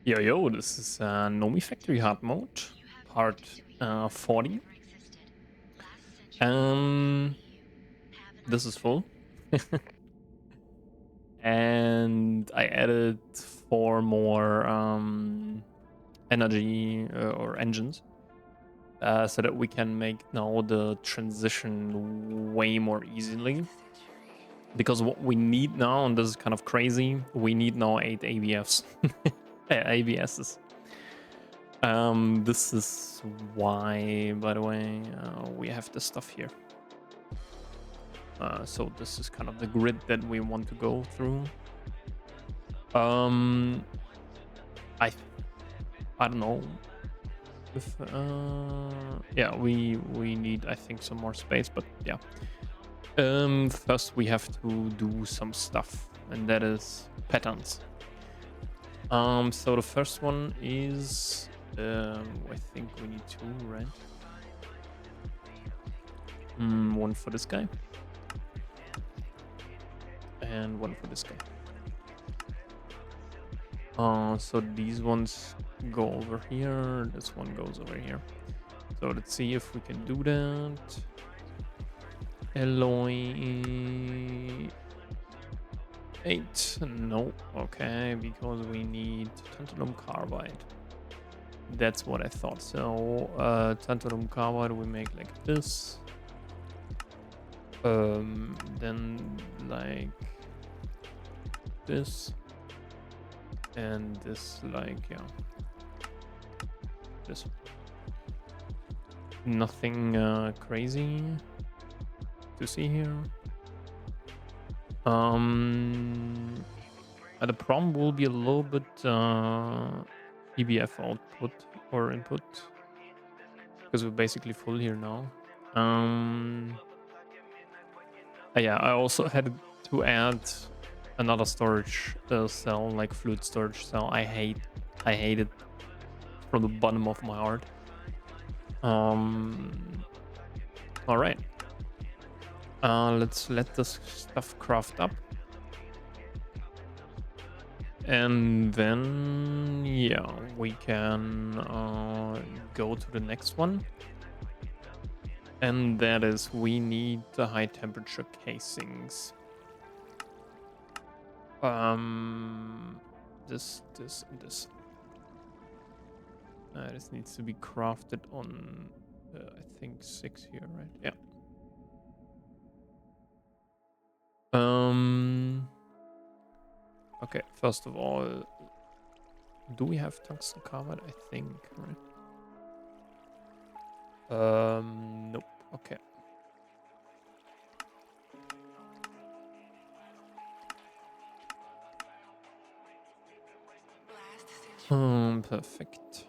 Yo, yo, this is Nomifactory hard mode, part 40. Um, this is full. And I added 4 more energy or engines so that we can make now the transition way more easily. Because what we need now, and this is kind of crazy, we need now 8 ABFs. ABSs. This is why, by the way, we have this stuff here. So this is kind of the grid that we want to go through. I don't know if yeah, we need, I think, some more space, but yeah. First we have to do some stuff, and that is patterns. So the first one is I think we need 2, right? One for this guy. And one for this guy. So these ones go over here. This one goes over here. So let's see if we can do that. Alloy 8. No. Okay, because we need tantalum carbide. That's what I thought. So tantalum carbide we make like this. Then like this. And this, like, yeah, this. Nothing crazy to see here. The problem will be a little bit EBF output or input, because we're basically full here now. Yeah, I also had to add another storage cell, like fluid storage cell. I hate it from the bottom of my heart. All right. Let's let this stuff craft up. And then, yeah, we can go to the next one. And that is, we need the high temperature casings. This, and this. This needs to be crafted on, I think 6 here, right? Yeah. Okay, first of all, do we have tungsten carbide? I think, right? Nope. Okay. Perfect.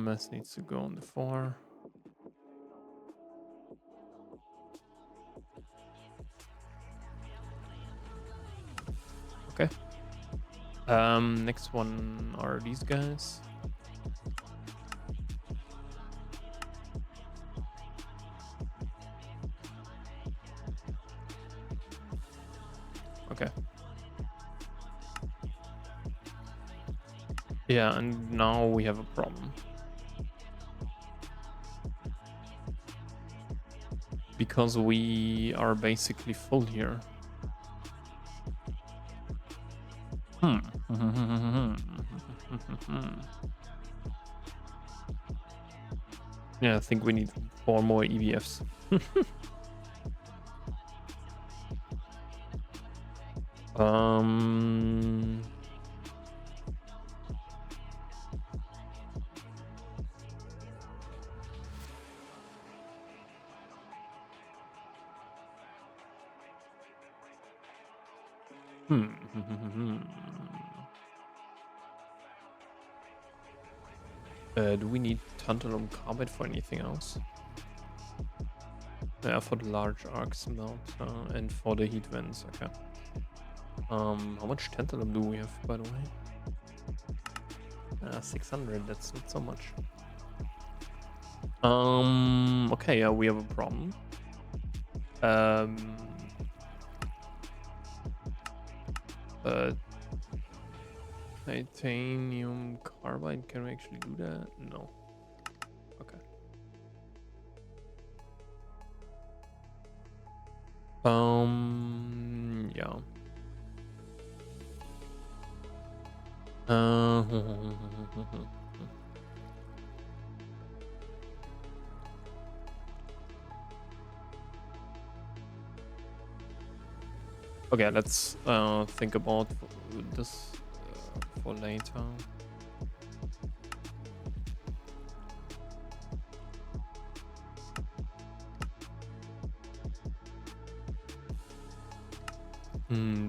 This needs to go on the 4. Okay. Next one are these guys. Okay. Yeah, and now we have a problem. Because we are basically full here. Yeah, I think we need 4 more EVFs. Do we need tantalum carbide for anything else? Yeah, for the large arc smelt and for the heat vents. Okay. How much tantalum do we have, by the way? 600. That's not so much. Okay, yeah, we have a problem. Titanium carbide, can we actually do that? No. Okay. Yeah. Okay, let's think about this for later.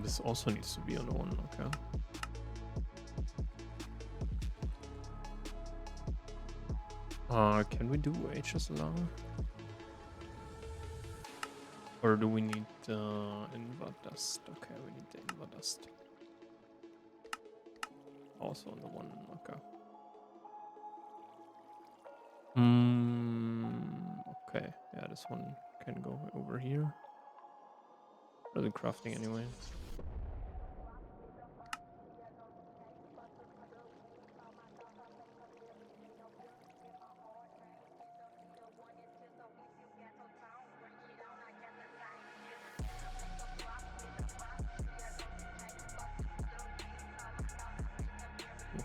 This also needs to be on the one, okay. Can we do HSLR? Or do we need invert dust? Okay, we need the invert dust. Also on the one, okay. Okay, yeah, this one can go over here. For the crafting anyway.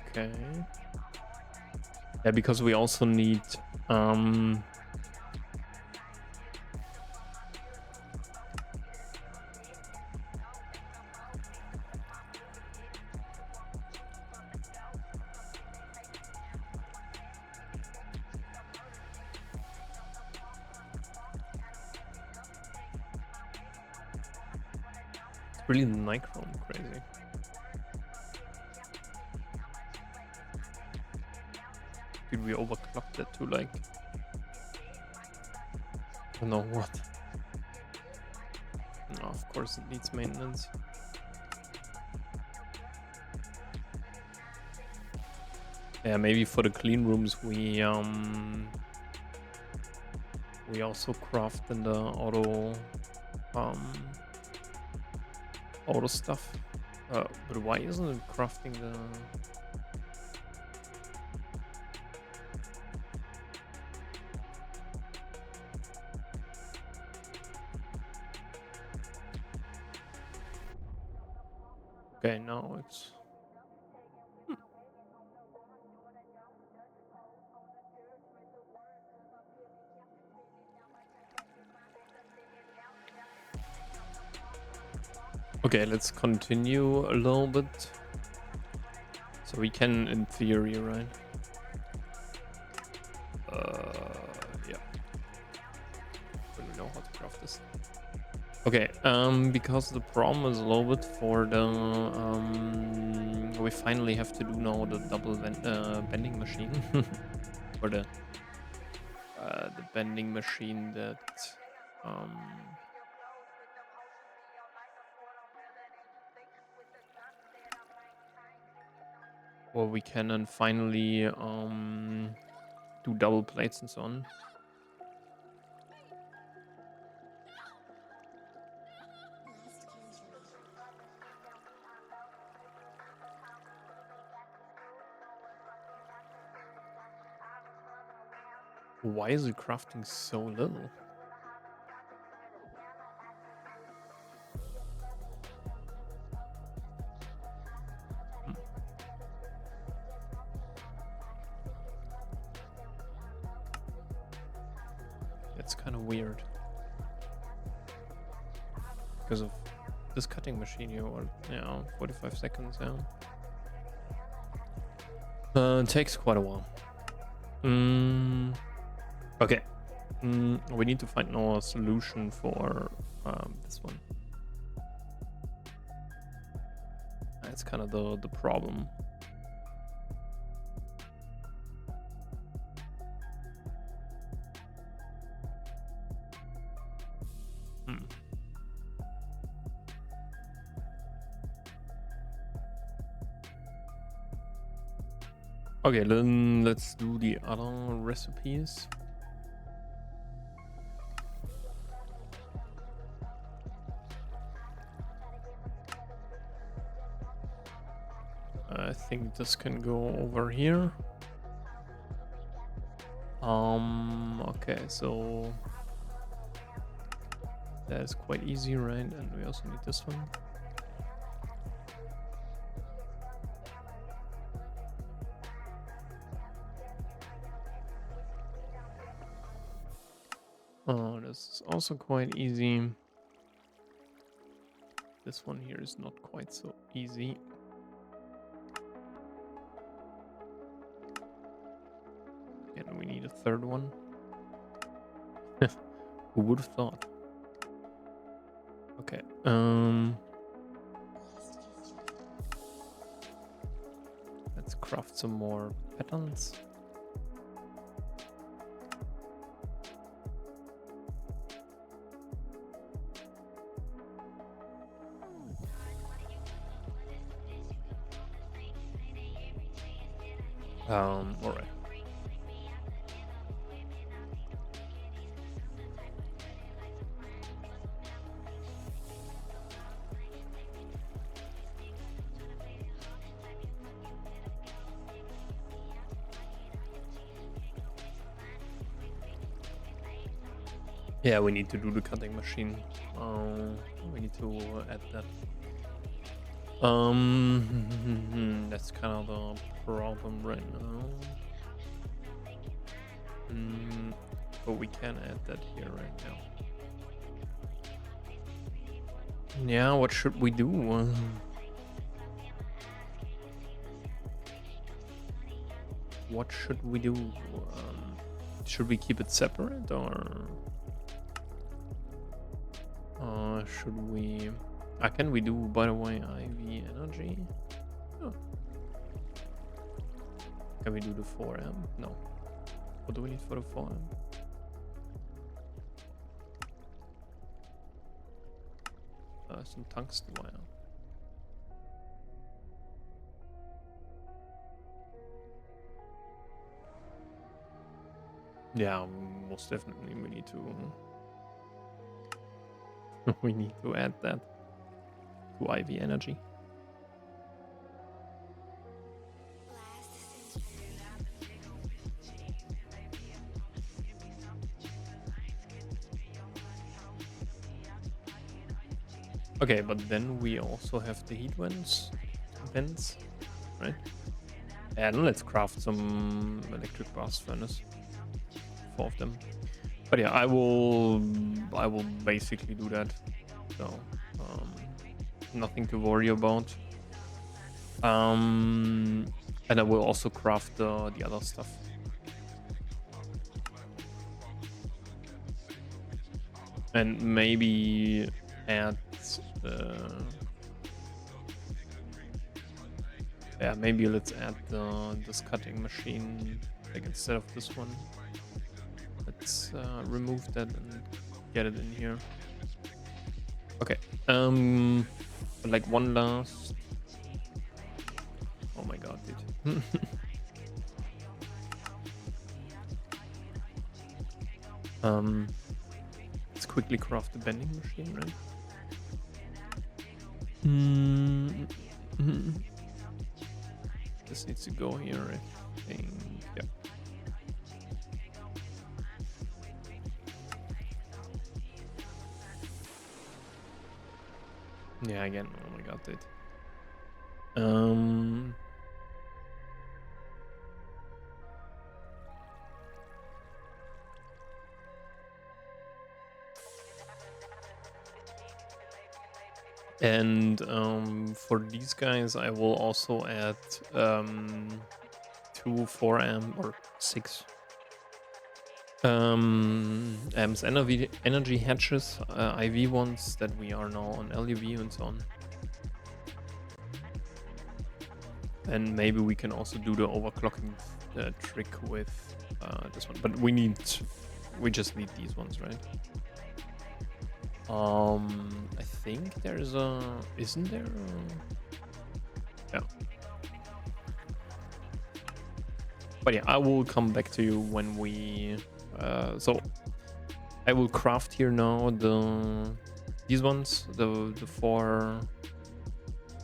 Okay. Yeah, because we also need it's really nichrome crazy. Did we overclock that to like I don't know what? No, of course it needs maintenance. Yeah, maybe for the clean rooms we also craft in the auto stuff. But why isn't it crafting the Okay, now it's Okay, let's continue a little bit. So we can, in theory, right? Yeah. Really know how to craft this. Okay, because the problem is a little bit for the we finally have to do now the double bending machine or the bending machine that well, we can then finally do double plates and so on. Why is it crafting so little? It's kind of weird. Because of this cutting machine here, or 45 seconds, yeah. It takes quite a while. Okay. We need to find now a solution for this one. That's kind of the problem. Okay, then let's do the other recipes. I think this can go over here. Okay, so that's quite easy, right? And we also need this one. Oh, this is also quite easy. This one here is not quite so easy. And we need a third one. Who would have thought? Okay. Let's craft some more patterns. All right. Yeah, we need to do the cutting machine. We need to add that. That's kind of the problem right now. But we can add that here right now. Yeah, what should we do? What should we do? Should we keep it separate or should we? Can we do, by the way, IV energy? Oh. Can we do the 4M? No. What do we need for the 4M? Some tungsten wire. Yeah, most definitely we need to we need to add that to IV energy. Okay, but then we also have the heat vents, right? And let's craft some electric blast furnace. 4 of them. But yeah, I will basically do that. So nothing to worry about. And I will also craft the other stuff. And maybe add yeah, maybe let's add this cutting machine, like instead of this one. Let's remove that and get it in here. Okay. Like one last. Oh my god, dude. Let's quickly craft the bending machine, right? This needs to go here, I think. Yeah. Yeah, again. Oh my god, dude. And for these guys, I will also add 2 4M or 6 AMS energy hatches, IV ones that we are now on LUV and so on. And maybe we can also do the overclocking trick with this one, but we just need these ones, right? I think there's isn't there yeah. But yeah, I will come back to you when we so I will craft here now these ones, the 4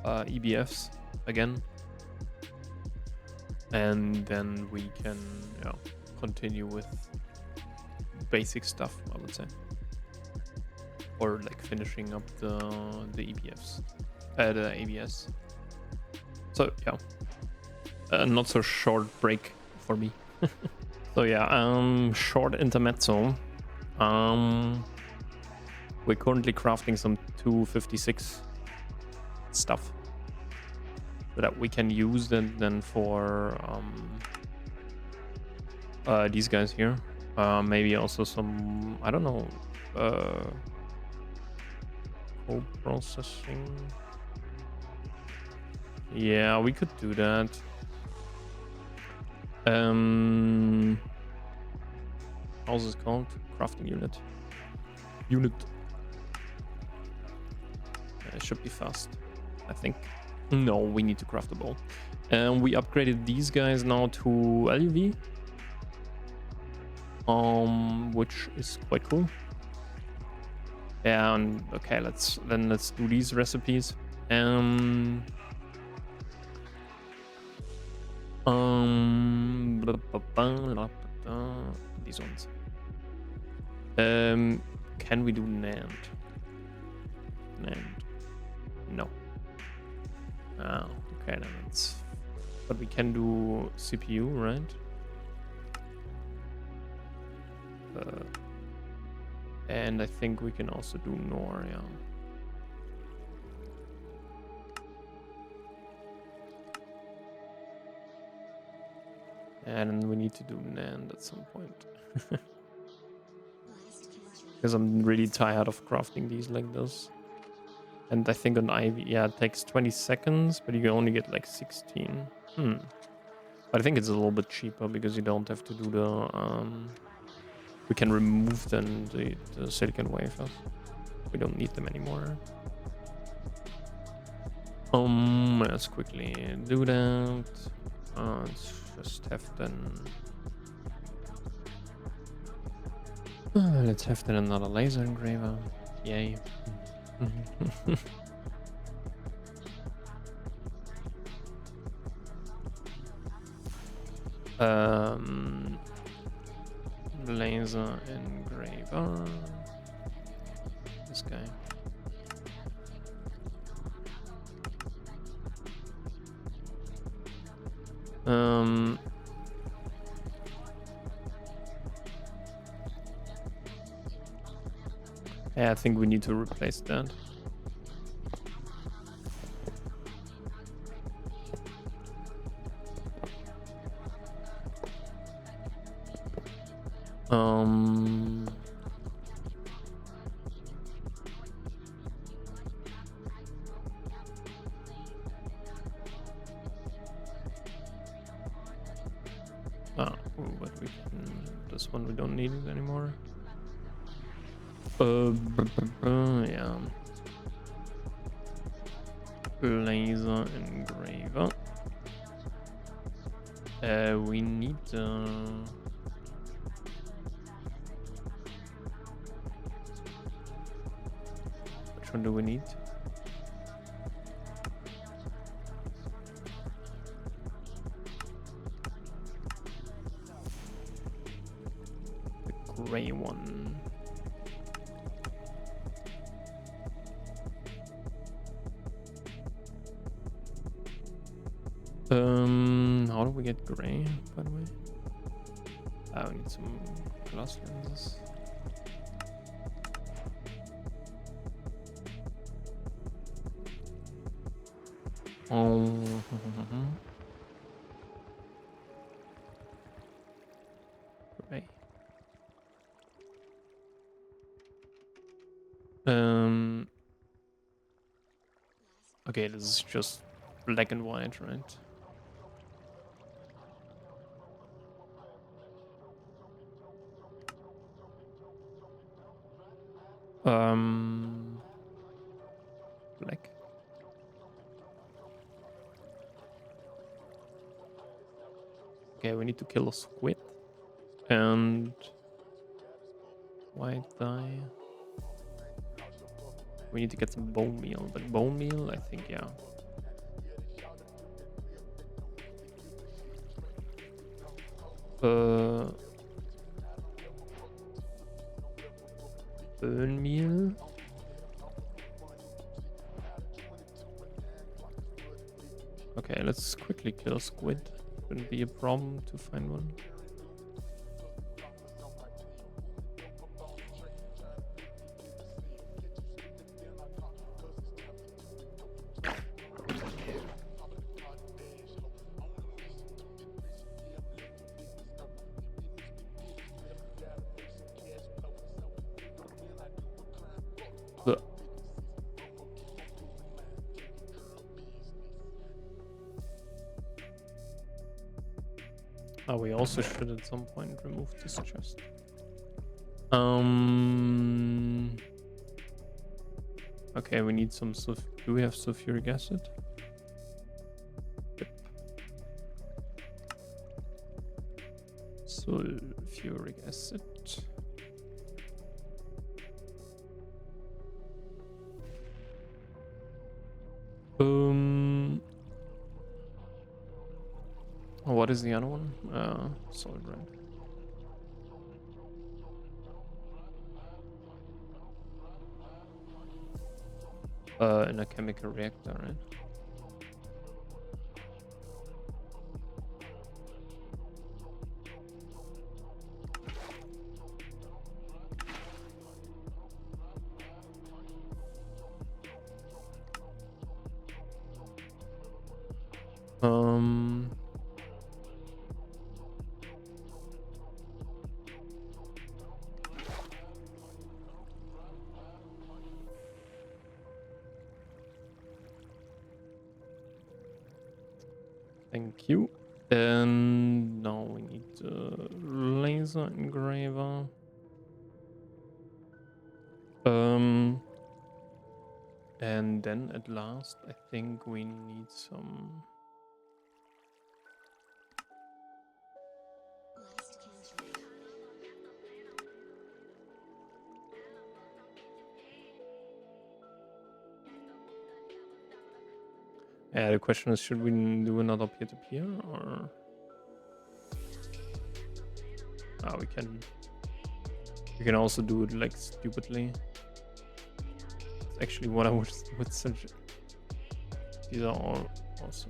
EBFs again, and then we can continue with basic stuff, I would say, or like finishing up the EBFs, the ABS. So yeah, not so short break for me. So yeah, short intermezzo. We're currently crafting some 256 stuff so that we can use them then for these guys here. Maybe also some, I don't know, co-processing. Yeah, we could do that. How's this called? Crafting unit. It should be fast, I think. No, we need to craft a bowl. And we upgraded these guys now to LUV, which is quite cool. And okay, let's do these recipes. These ones. Can we do NAND? No. Oh, okay, then it's. But we can do CPU, right? And I think we can also do NOR, yeah. And we need to do NAND at some point. Because I'm really tired of crafting these like this. And I think on Ivy, yeah, it takes 20 seconds, but you can only get like 16. But I think it's a little bit cheaper because you don't have to do the... we can remove then the silicon wafers. We don't need them anymore. Let's quickly do that. Let's just have then... let's have then another laser engraver. Yay. Laser engraver. This guy. Yeah, I think we need to replace that. But we can, this one we don't need it anymore. Yeah. Laser engraver. We need which one do we need? The gray one. How do we get gray, by the way? I need some glass lenses. Gray. Okay, this is just black and white, right? Black. Okay, we need to kill a squid and white dye. We need to get some bone meal, but bone meal, I think, yeah. Bone meal. Okay, let's quickly kill squid. Shouldn't be a problem to find one. Oh, we also should at some point remove this chest. Okay, we need some do we have sulfuric acid? Yep. Sulfuric acid. What is the other one? Solid red. In a chemical reactor, right? Thank you. And now we need the laser engraver. And then at last, I think we need some. Yeah, the question is, should we do another peer-to-peer or? We can. We can also do it like stupidly. It's actually what I would suggest. These are all also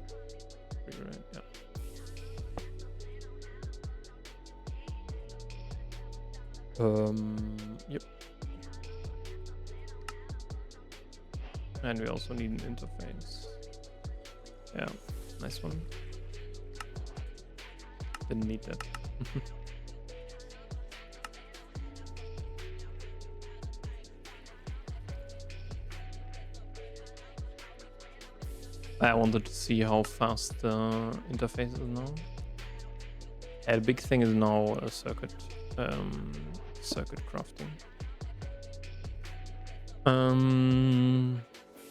pretty right, yeah. Yep. And we also need an interface. Yeah, nice one. Didn't need that. I wanted to see how fast the interface is now. The big thing is now a circuit crafting.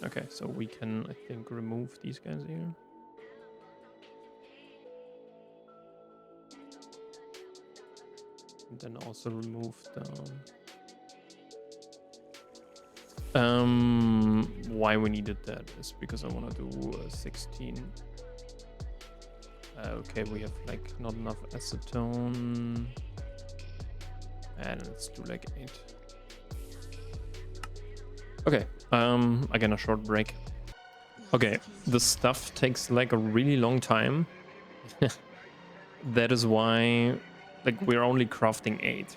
Okay, so we can, I think, remove these guys here. And then also remove the... why we needed that is because I want to do 16. Okay, we have like not enough acetone. And let's do like 8. Okay, again, a short break. Okay, this stuff takes like a really long time. That is why, like, we're only crafting 8.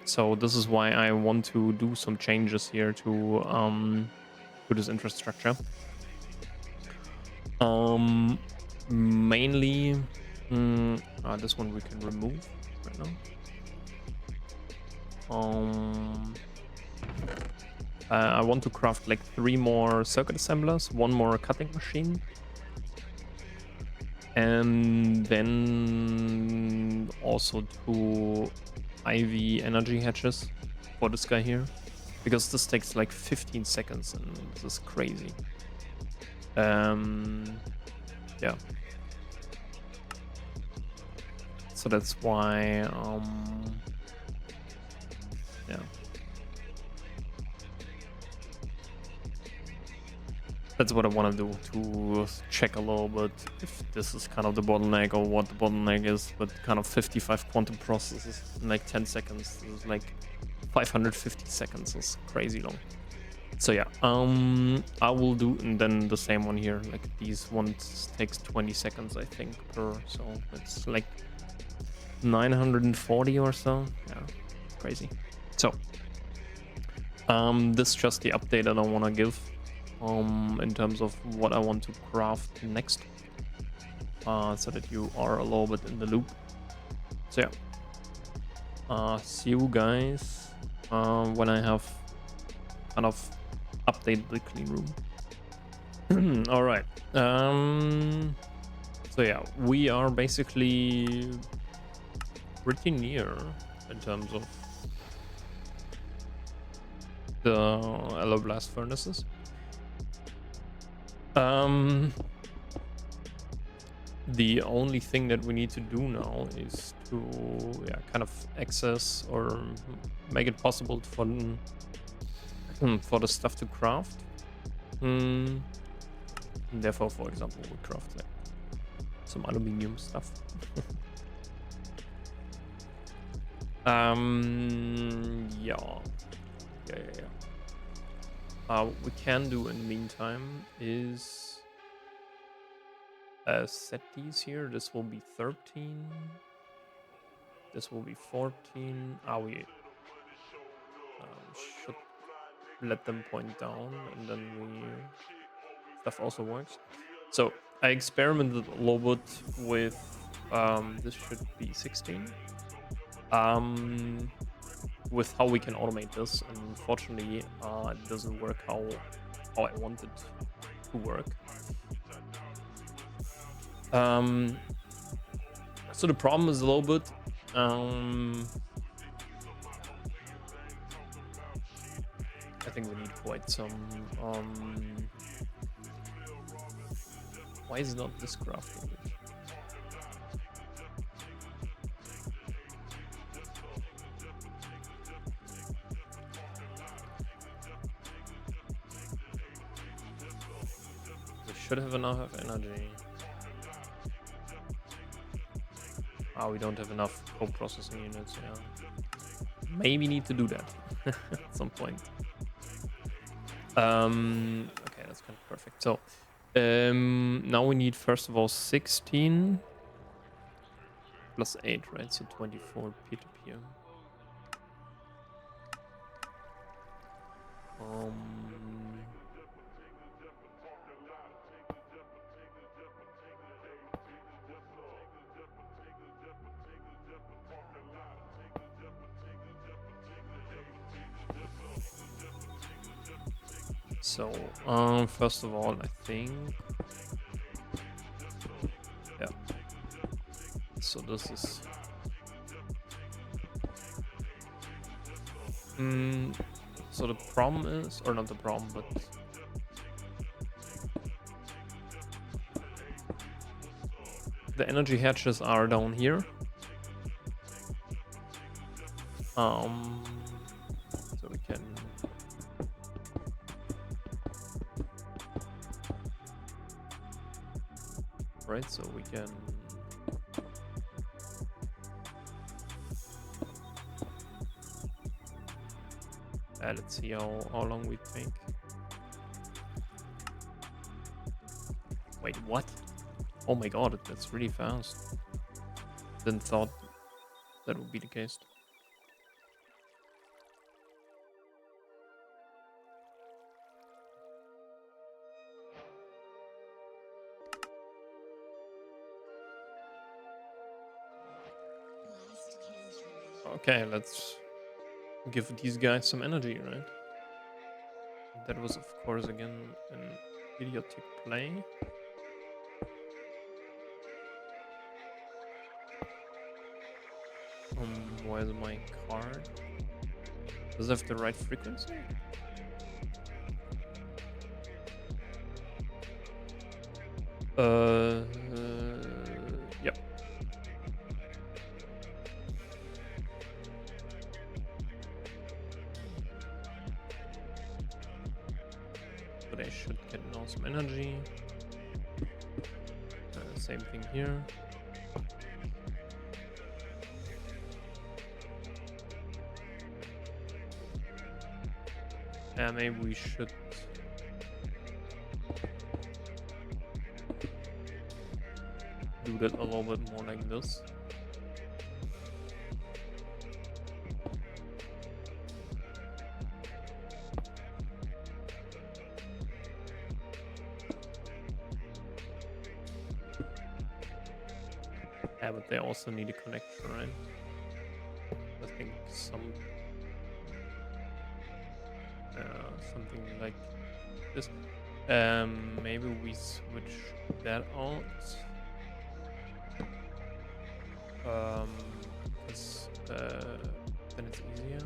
So this is why I want to do some changes here to this infrastructure. Mainly, this one we can remove right now. I want to craft like 3 more circuit assemblers, 1 more cutting machine, and then also 2 IV energy hatches for this guy here, because this takes like 15 seconds and this is crazy. Yeah. So that's why, yeah. that's what I want to do, to check a little bit if this is kind of the bottleneck or what the bottleneck is. But kind of 55 quantum processes in like 10 seconds is like 550 seconds is crazy long. So yeah, I will do, and then the same one here, like these ones takes 20 seconds I think per, so it's like 940 or so. Yeah, crazy. So this is just the update that I want to give in terms of what I want to craft next, so that you are a little bit in the loop. So yeah, see you guys when I have kind of updated the clean room. All right. So yeah, we are basically pretty near in terms of the Alloy Blast furnaces. The only thing that we need to do now is to kind of access or make it possible for the stuff to craft. And therefore, for example, we craft like some aluminium stuff. What we can do in the meantime is set these here. This will be 13. This will be 14. We should let them point down, and then stuff also works. So I experimented a little bit with this should be 16. With how we can automate this, and unfortunately it doesn't work how I want it to work. So the problem is a little bit I think we need quite some why is not this crafting? Should have enough energy. We don't have enough co-processing units. Yeah, maybe need to do that at some point. Okay, that's kind of perfect. So now we need first of all 16 plus 8, right? So 24 peer-to-peer. So, first of all, I think, yeah. So this is, so the problem is, or not the problem, but the energy hatches are down here. So we can. Right, so we can let's see how long we take. Wait, what? Oh my god, that's really fast. Didn't thought that would be the case. Okay, let's give these guys some energy, right? That was, of course, again an idiotic play. Where's my card? Does it have the right frequency? Yep. But I should get now some energy. Same thing here. Maybe we should do that a little bit more like this. Yeah, but they also need a connection, right? I think something like this. Maybe we switch that out. Because then it's easier.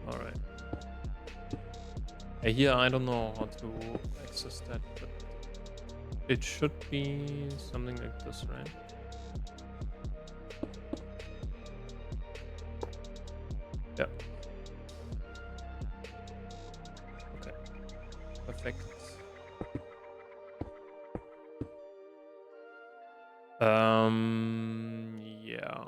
All right. Here, I don't know how to access that, but it should be something like this, right? Yeah. Okay. Perfect. Yeah.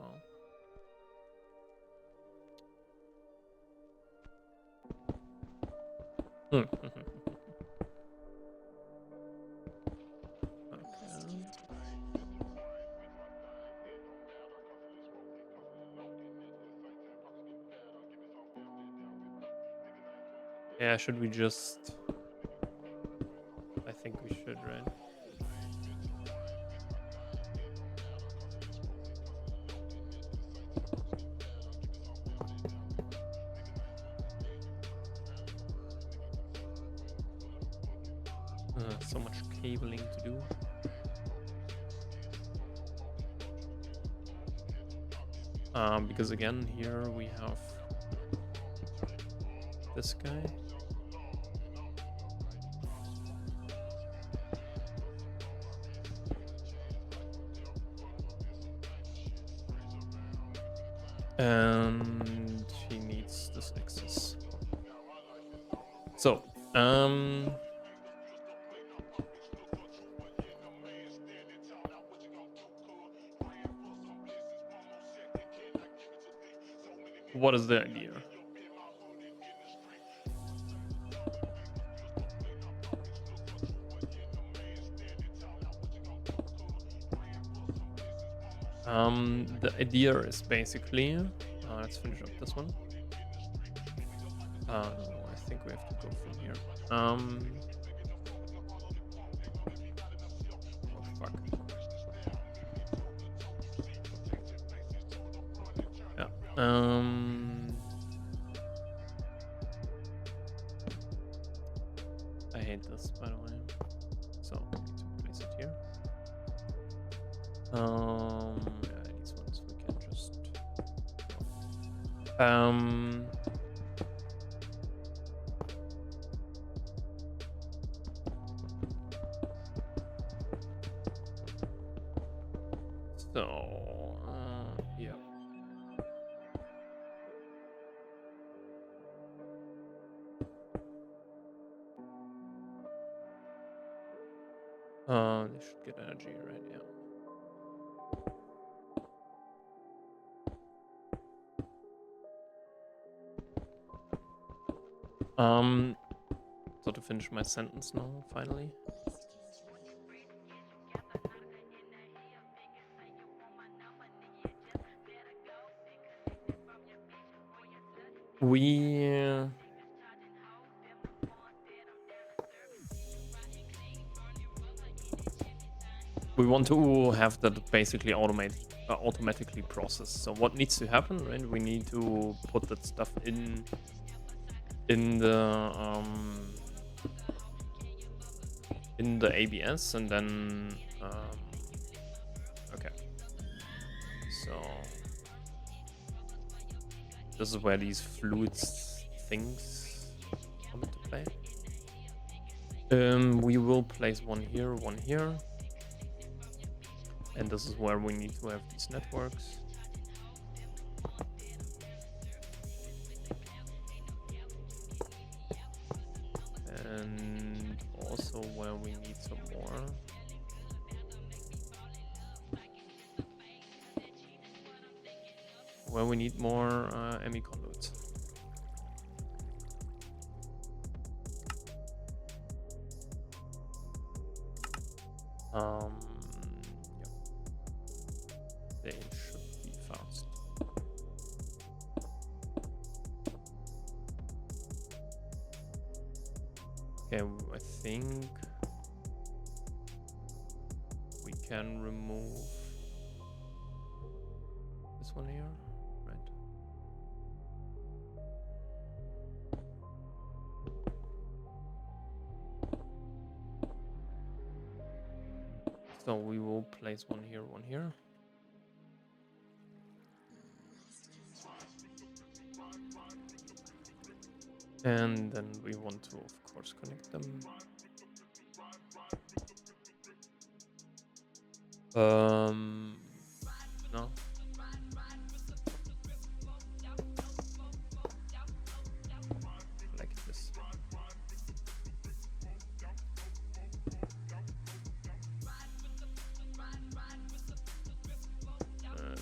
Yeah, should we just... I think we should, right? So much cabling to do. Because again, here we have this guy. And he needs this access. So, what is the idea? The idea is basically, let's finish up this one. No, I think we have to go from here. Oh, fuck. Yeah. I hate this, by the way. So, I need to place it here. Yeah, these ones we can just... So, yeah. They should get energy, right? Yeah. So to finish my sentence now, finally. We want to have that basically automatically processed. So what needs to happen, right? We need to put that stuff in the ABS, and then okay. So this is where these fluids things come into play. We will place one here, and this is where we need to have these networks. And also where we need some more. Where we need more ME conduits. Yeah. They should be fast. Okay, I think we can remove this one here, right? So we will place one here, one here. And then we want to, of course, connect them. No. Like this.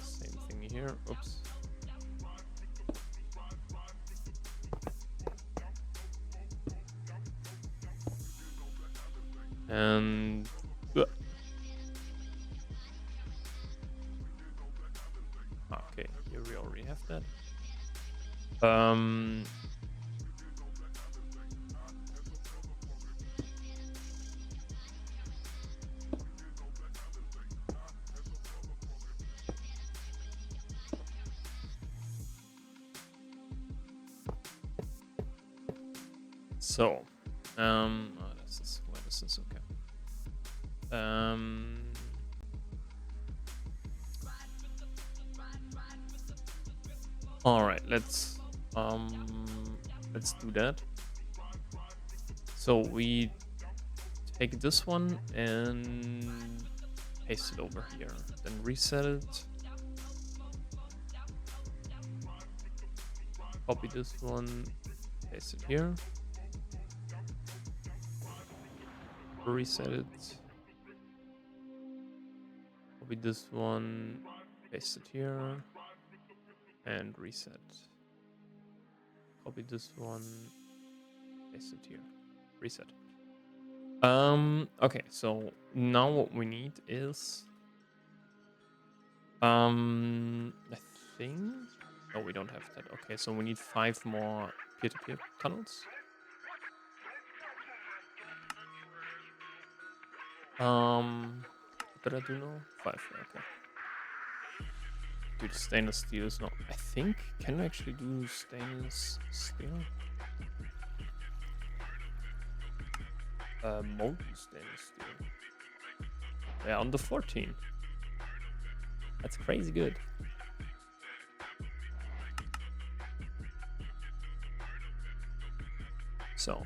Same thing here. Oops. And okay, here we already have that. So, oh, this is where this is okay. All right, let's do that. So we take this one and paste it over here, then reset it. Copy this one, paste it here. Reset it. Copy this one, paste it here, and reset. Copy this one, paste it here, reset. Okay, so now what we need is I think no, we don't have that. Okay, so we need 5 more peer-to-peer tunnels. What did I do now? 5, okay. Dude, stainless steel is not. I think. Can we actually do stainless steel? Molten stainless steel. Yeah, on the 14. That's crazy good. So.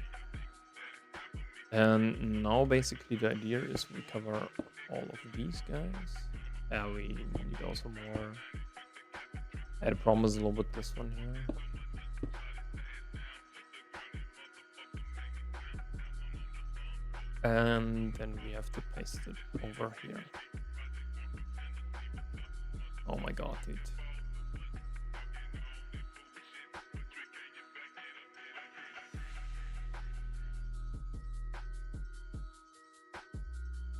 And now basically the idea is we cover all of these guys. Yeah, we need also more. I had a problem a little bit this one here. And then we have to paste it over here. Oh my god, dude.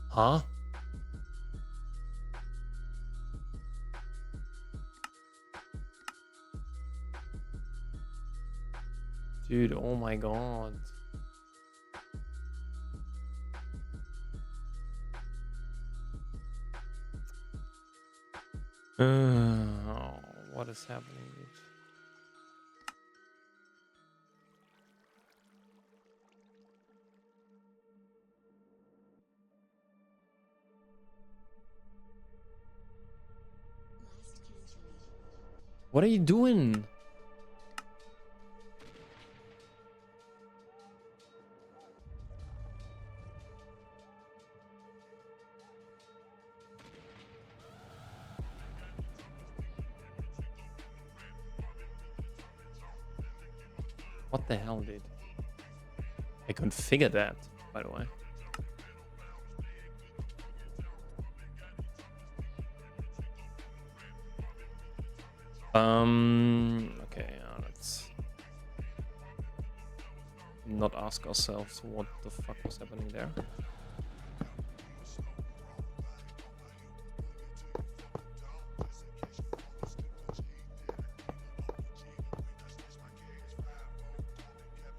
Huh? Dude, oh my god. What is happening, dude? What are you doing? What the hell, dude? I configured that, by the way. Okay, let's not ask ourselves what the fuck was happening there.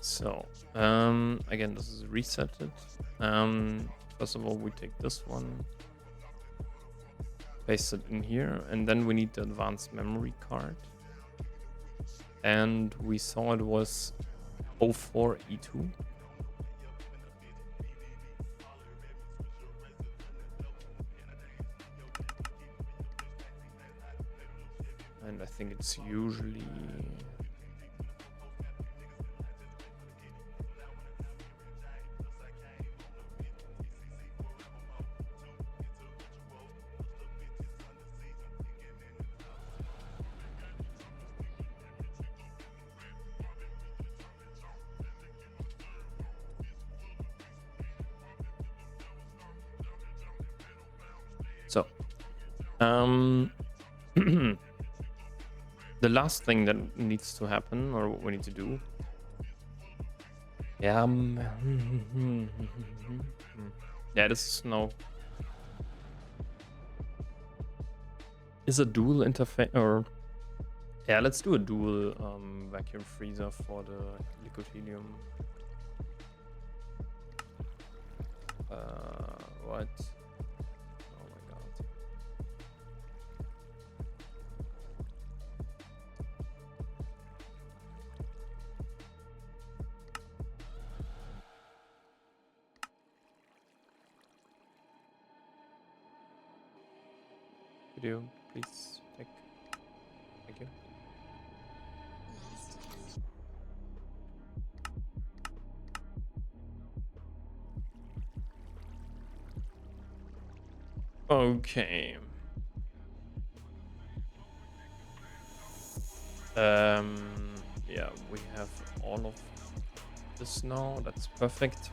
So, again, this is resetted. First of all, we take this one, paste it in here, and then we need the advanced memory card. And we saw it was 04E2. And I think it's usually... So, the last thing that needs to happen, or what we need to do, yeah, yeah, this is now is a dual interface, or yeah, let's do a dual vacuum freezer for the liquid helium. What? Oh my god. Video, please take. Thank you. Okay. Yeah, we have all of this now. That's perfect.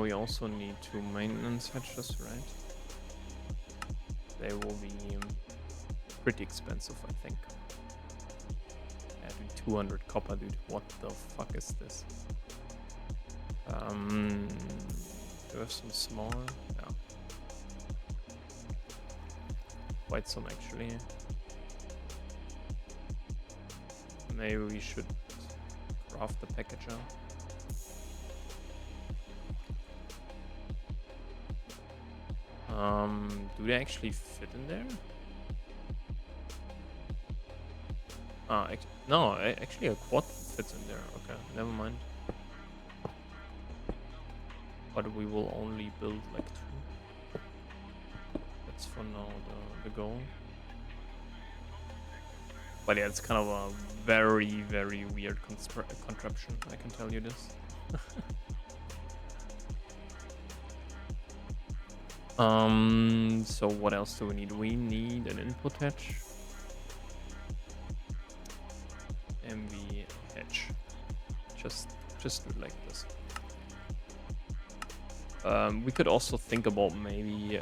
We also need 2 maintenance hatches, right? They will be pretty expensive, I think. Yeah, dude, 200 copper, dude. What the fuck is this? Do we have some small? Yeah. Quite some, actually. Maybe we should craft the packager. Do they actually fit in there? No, actually a quad fits in there. Okay, never mind. But we will only build like 2. That's for now the goal. But yeah, it's kind of a very, very weird contraption, I can tell you this. So what else do we need? We need an input hatch. MV hatch. Just do it like this. We could also think about maybe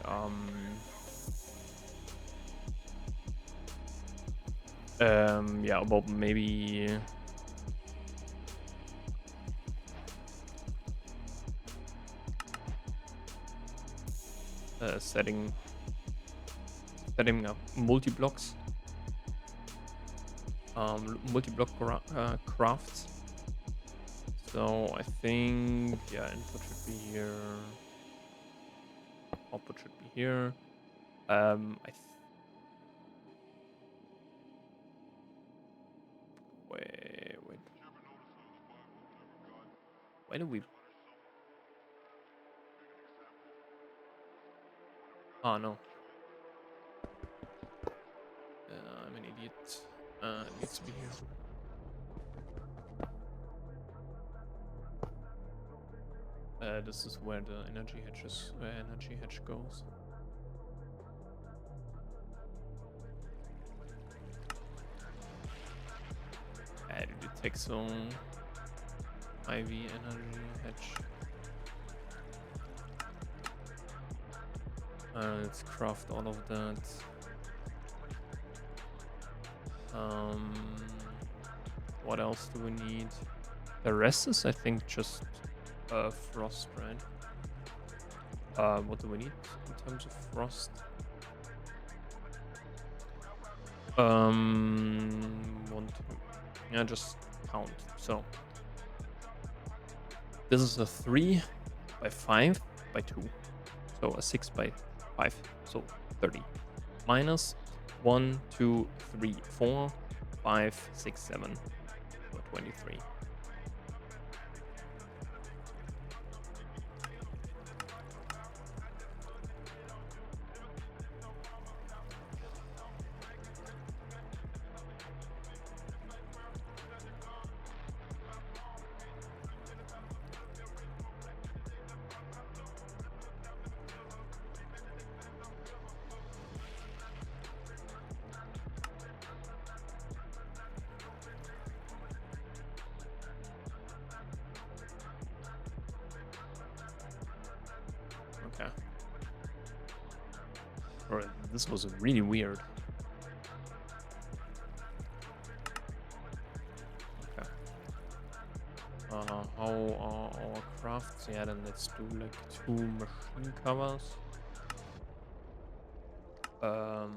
yeah, about maybe setting up multi-blocks, multi-block crafts. So I think, yeah, input should be here, output should be here. Wait. Why do we? Oh no. I'm an idiot. It needs to be here. This is where the energy hedge goes. Did it take some IV energy hedge? Let's craft all of that. What else do we need? The rest is, I think, just frost, right? What do we need in terms of frost? Yeah, just count. So this is a 3 by 5 by 2. So a 6 by 5. So 30. Minus 1, 2, 3, 4, 5, 6, 7. So 23. Okay. Alright, this was really weird. Okay. How are our crafts? Yeah, then let's do like 2 machine covers. Oh.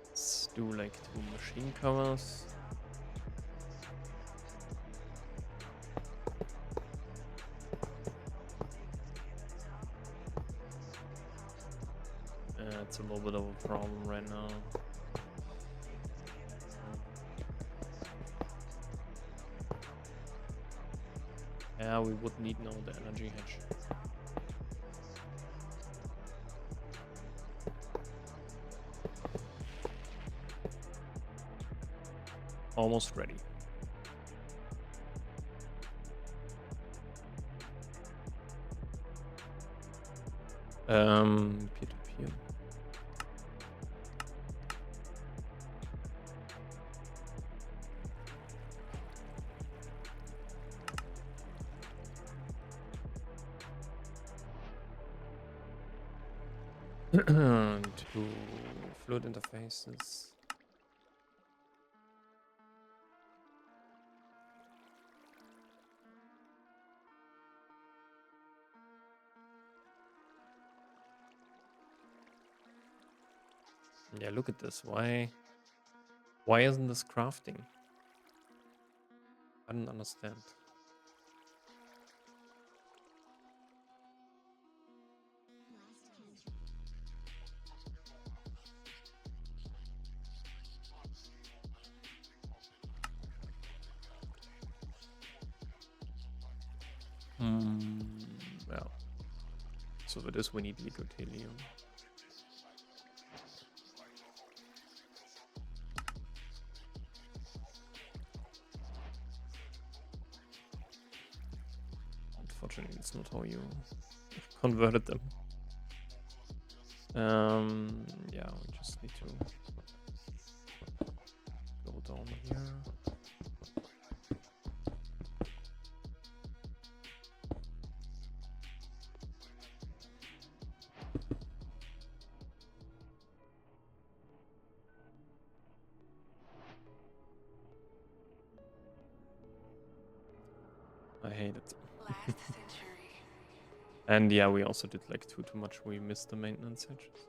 Let's do like 2 machine covers. It's a little bit of a problem right now. Yeah, we would need now the energy hedge. Almost ready. Peer-to-peer. To fluid interfaces. Yeah, look at this. Why isn't this crafting? I don't understand. Well, so for this we need nicotinium. Unfortunately, it's not how you converted them. Yeah, we just need to go down here. I hate it. And yeah, we also did like too much. We missed the maintenance hedges.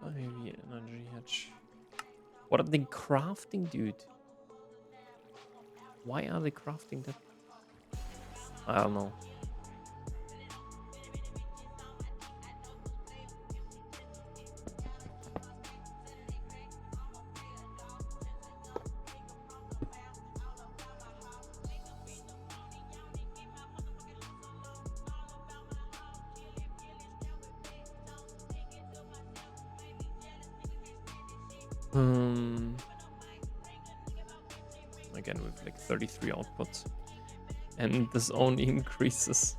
Maybe energy hedge. What are they crafting, dude? Why are they crafting that? I don't know. Again with like 33 outputs, and this only increases.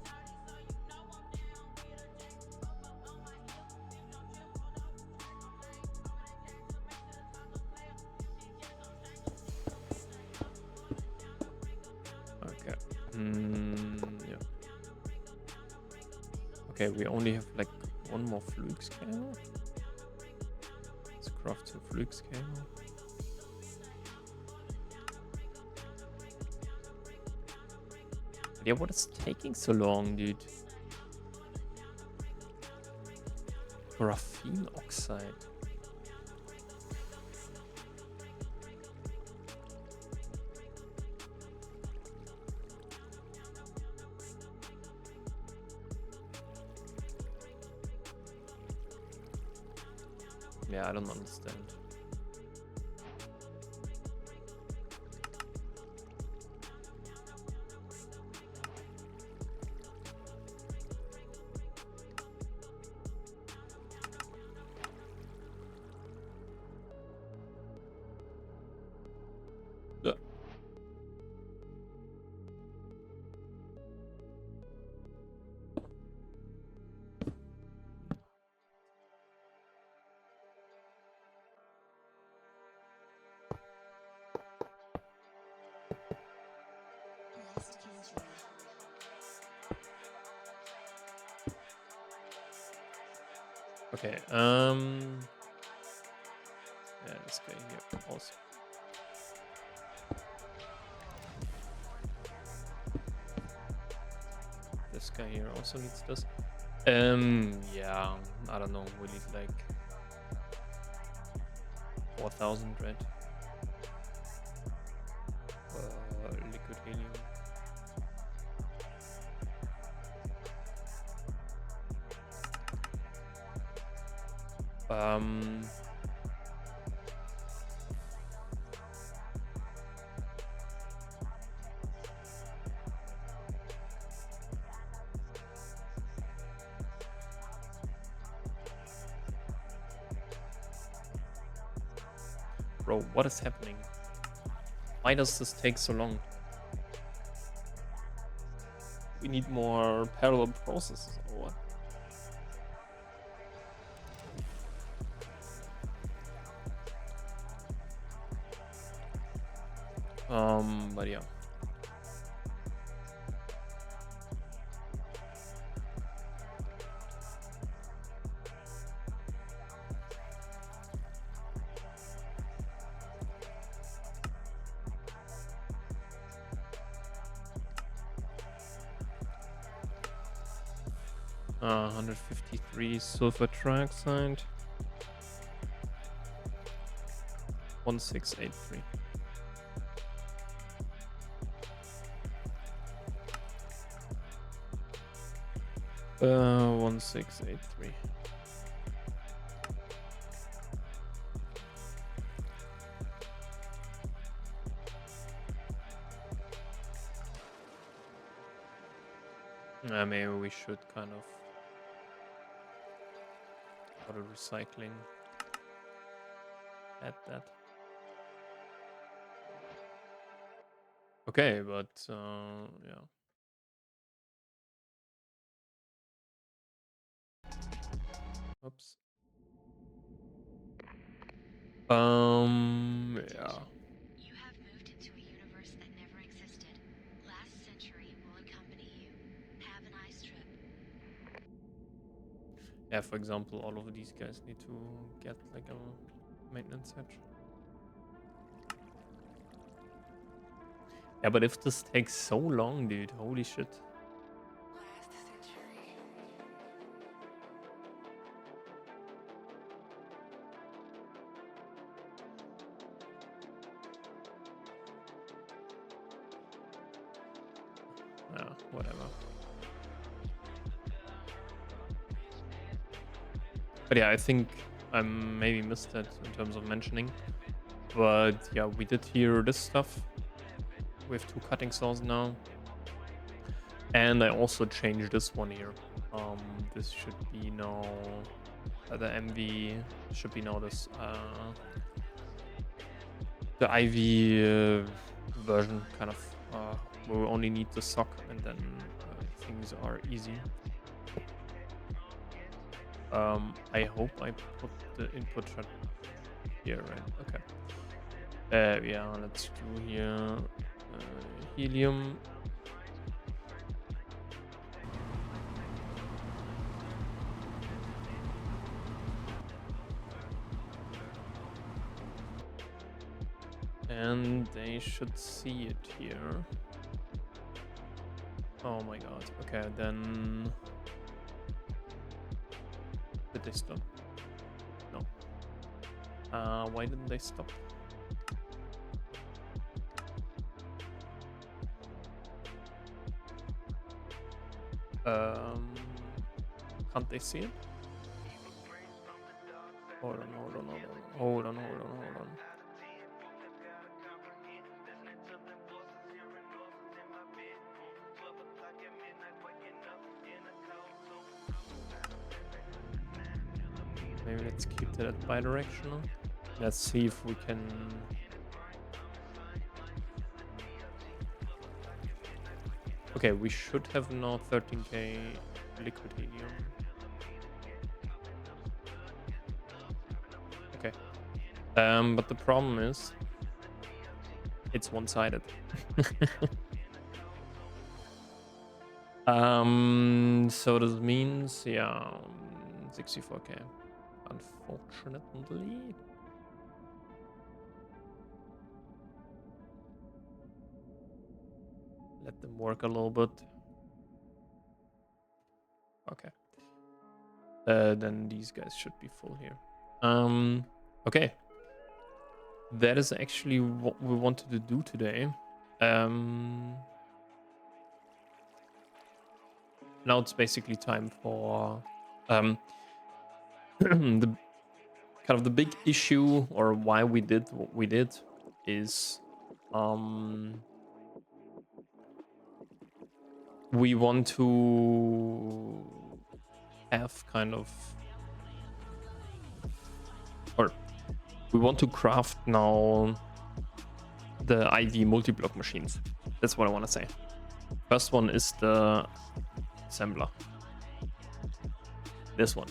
Okay. Yeah. Okay, we only have like one more fluke scaler. Let's craft some fluke scaler. Yeah, what is taking so long, dude? Graphene oxide. Yeah, I don't understand. Okay, yeah, this guy here also. This guy here also needs this. Yeah, I don't know, we need like 4,000, right? Liquid helium. Bro, what is happening? Why does this take so long? We need more parallel processes or what? But yeah. Uh, 153 sulfur trioxide. 1683. Uh, 1683. Maybe we should kind of auto recycling add that. Okay, but yeah. Oops. Yeah. You have moved into a universe that never existed. Last century will accompany you. Have a nice trip. Yeah, for example, all of these guys need to get like a maintenance hatch. Yeah, but if this takes so long, dude, holy shit. Last century. Yeah, whatever. But yeah, I think I maybe missed that in terms of mentioning. But yeah, we did hear this stuff. We have 2 cutting saws now. And I also changed this one here. This should be now the MV should be now this the IV version, kind of. We only need the sock, and then things are easy. I hope I put the input shot here, right? Okay. Yeah, let's do here helium. And they should see it here. Oh my god. Okay, then... Did they stop? No. Why didn't they stop? Can't they see it? Hold on. Maybe let's keep that bidirectional. Let's see if we can... Okay, we should have now 13k liquid helium. Okay. But the problem is, it's one-sided. So this means, yeah, 64k. Unfortunately. Let them work a little bit. Okay. Then these guys should be full here. Okay. That is actually what we wanted to do today. Now it's basically time for the kind of the big issue, or why we did what we did, is we want to have kind of, or we want to craft now the IV multi-block machines. That's what I want to say. First one is the assembler. This one.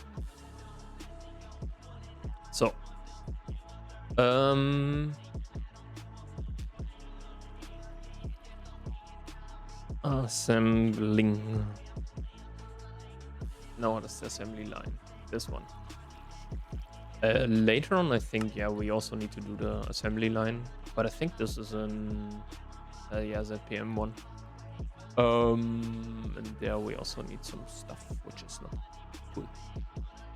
So, assembling. No, that's the assembly line. This one. Later on, I think, yeah, we also need to do the assembly line, but I think this is an yeah, ZPM one. And there we also need some stuff, which is not cool.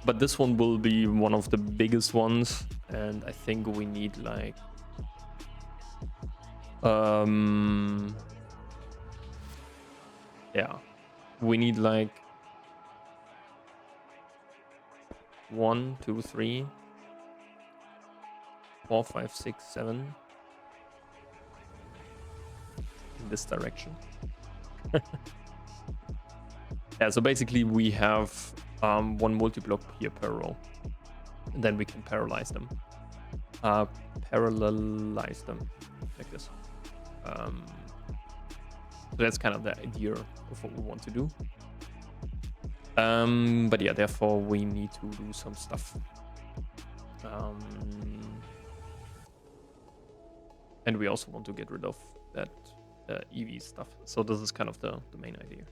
But this one will be one of the biggest ones, and I think we need like yeah, we need like 1, 2, 3, 4, 5, 6, 7 in this direction. Yeah, so basically we have one multi-block here per row, and then we can parallelize them like this. So that's kind of the idea of what we want to do. But yeah, therefore we need to do some stuff. And we also want to get rid of that EV stuff. So this is kind of the main idea.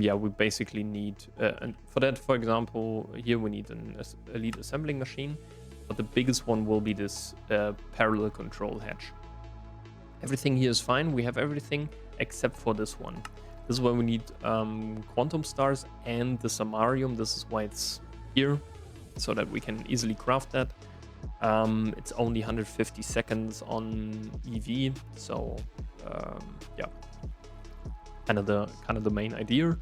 Yeah, we basically need, and for that, for example, here we need an elite assembling machine, but the biggest one will be this parallel control hatch. Everything here is fine. We have everything except for this one. This is where we need quantum stars and the samarium. This is why it's here, so that we can easily craft that. It's only 150 seconds on EV, so yeah, kind of the main idea.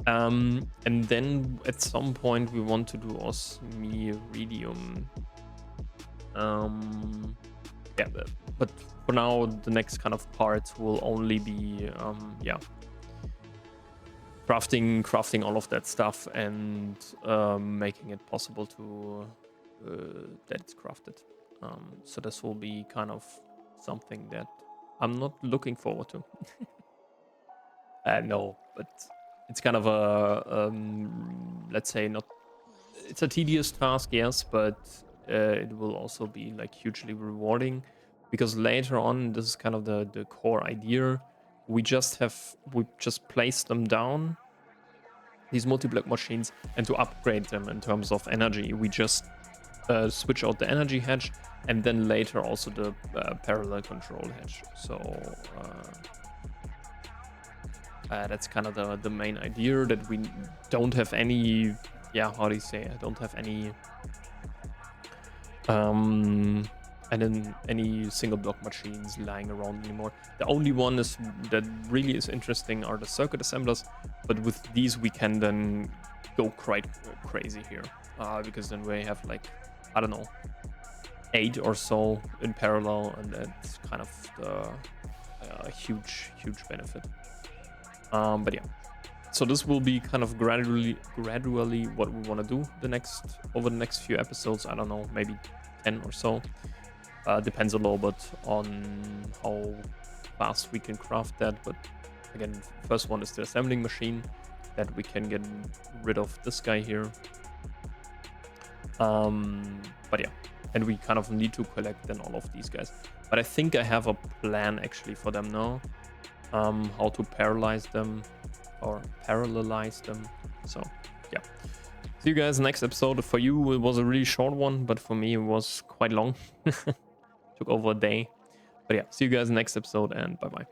And then at some point we want to do osmiridium. Yeah, but for now the next kind of parts will only be yeah, crafting all of that stuff and making it possible to that it's crafted. So this will be kind of something that I'm not looking forward to. No, but it's kind of a let's say not. It's a tedious task, yes, but it will also be like hugely rewarding because later on, this is kind of the core idea. We just place them down, these multi-block machines, and to upgrade them in terms of energy, we just switch out the energy hedge and then later also the parallel control hedge. So that's kind of the main idea, that we don't have any, yeah, how do you say, I don't have any and then any single block machines lying around anymore. The only one is that really is interesting are the circuit assemblers, but with these we can then go quite crazy here, because then we have like, I don't know, 8 or so in parallel, and that's kind of the huge benefit. But yeah, so this will be kind of gradually what we want to do over the next few episodes. I don't know, maybe 10 or so. Depends a little bit on how fast we can craft that. But again, first one is the assembling machine, that we can get rid of this guy here. But yeah, and we kind of need to collect then all of these guys. But I think I have a plan actually for them now, how to paralyze them or parallelize them. So yeah, see you guys next episode. For you it was a really short one, but for me it was quite long. Took over a day. But yeah, see you guys next episode, and bye bye.